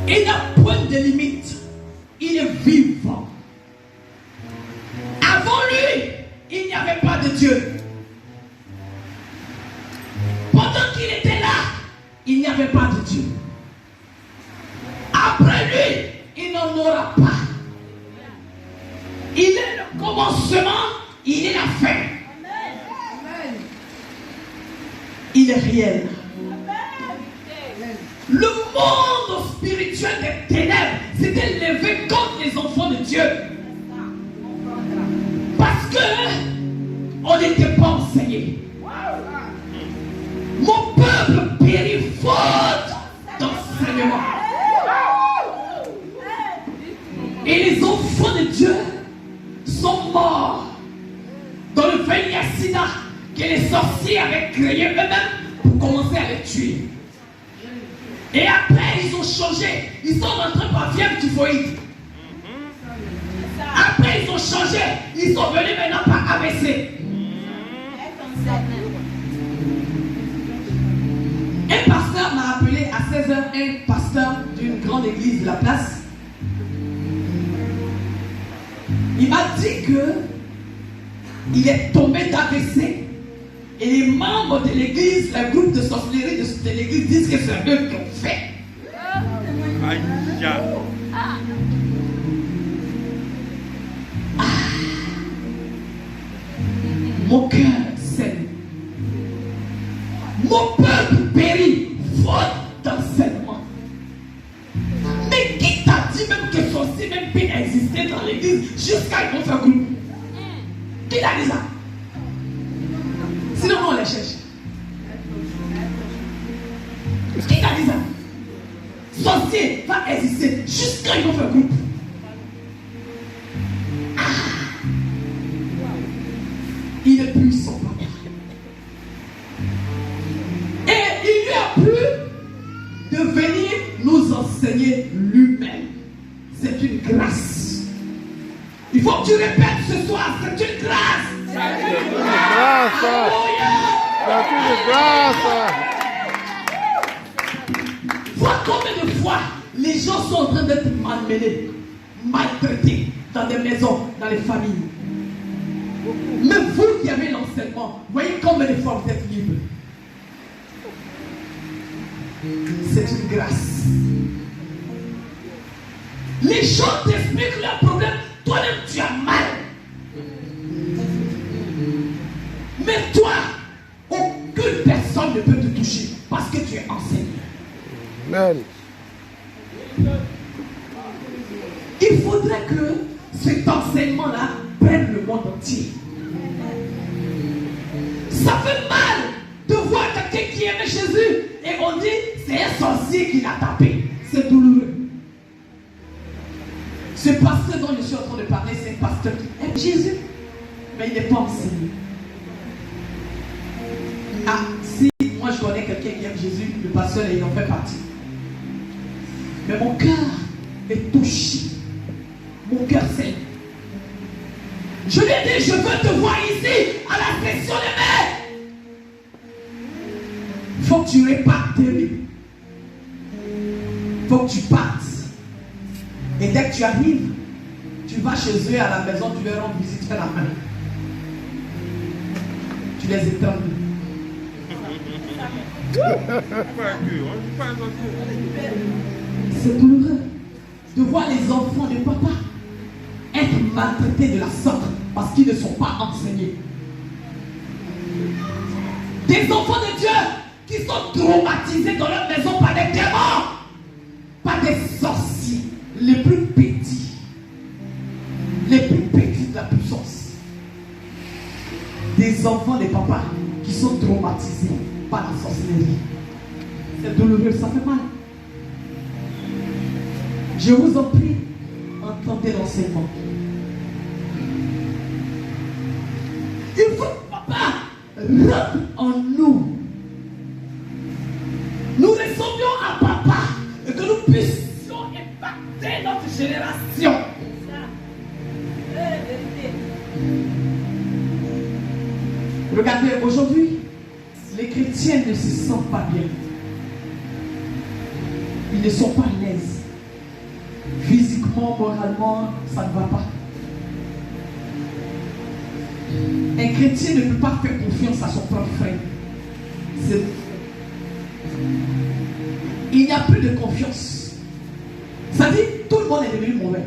Il n'a point de limite. Il est vivant. Avant lui, il n'y avait pas de Dieu. Pendant qu'il était là, il n'y avait pas de Dieu. Après lui, il n'en aura pas. Il est le commencement, il est la fin. Il est réel. Le monde spirituel des ténèbres s'était levé contre les enfants de Dieu. Parce que on n'était pas enseigné. Mon peuple périt faute d'enseignement. Et les enfants de Dieu sont morts dans le VIH-Sida que les sorciers avaient créé eux-mêmes pour commencer à les tuer. Et après, ils ont changé. Ils sont rentrés par fièvre typhoïde. Après, ils ont changé. Ils sont venus maintenant par AVC. Un pasteur m'a appelé à 16h, un pasteur d'une grande église de la place. Il m'a dit que il est tombé d'AVC. Et les membres de l'église, le groupe de sorcellerie de l'église disent que c'est eux qui ont fait. Mon cœur saigne. Mon peuple périt faute d'enseignement. Mais qui t'a dit même que sorcier même peut exister dans l'église jusqu'à ce qu'on fasse groupe? Qui t'a dit ça? Sinon, on les cherche. Qui t'a dit ça? Sorcier va exister jusqu'à ce qu'on fasse groupe. Il est puissant, papa. Et il lui a plu de venir nous enseigner lui-même. C'est une grâce. Il faut que tu répètes ce soir, c'est une grâce. C'est une grâce. C'est une grâce. Vois combien de fois les gens sont en train d'être malmenés, maltraités dans des maisons, dans les familles. Mais vous qui avez l'enseignement, voyez combien de fois vous êtes libres. C'est une grâce. Les gens t'expliquent leurs problèmes, toi-même tu as mal. Mais toi, aucune personne ne peut te toucher parce que tu es enseigné. Amen. Il faudrait que cet enseignement-là prenne le monde entier. Ça fait mal de voir quelqu'un qui aimait Jésus et on dit c'est un sorcier qui l'a tapé. C'est douloureux. Ce pasteur dont je suis en train de parler, c'est un pasteur qui aime Jésus, mais il n'est pas enseigné. Ah, si moi je connais quelqu'un qui aime Jésus, le pasteur il en fait partie. Mais mon cœur est touché. Mon cœur saigne. Je lui ai dit, je veux te voir ici, à la section des mères. Il faut que tu répares tes vies. Il faut que tu partes. Et dès que tu arrives, tu vas chez eux à la maison, tu leur rends visite, fais la main. Tu les éteins. C'est douloureux de voir les enfants de papa être maltraités de la sorte parce qu'ils ne sont pas enseignés. Des enfants de Dieu qui sont traumatisés dans leur maison par des démons, par des sorciers, les plus petits de la puissance. Des enfants de papa qui sont traumatisés par la sorcellerie. C'est douloureux, ça fait mal. Je vous en prie, entendez l'enseignement. Il faut que papa rentre en nous. Nous ressemblions à papa et que nous puissions impacter notre génération. Regardez, aujourd'hui, les chrétiens ne se sentent pas bien. Ils ne sont pas à l'aise. Physiquement, moralement, ça ne va pas. Un chrétien ne peut pas faire confiance à son propre frère. Il n'y a plus de confiance. Ça dit, tout le monde est devenu mauvais.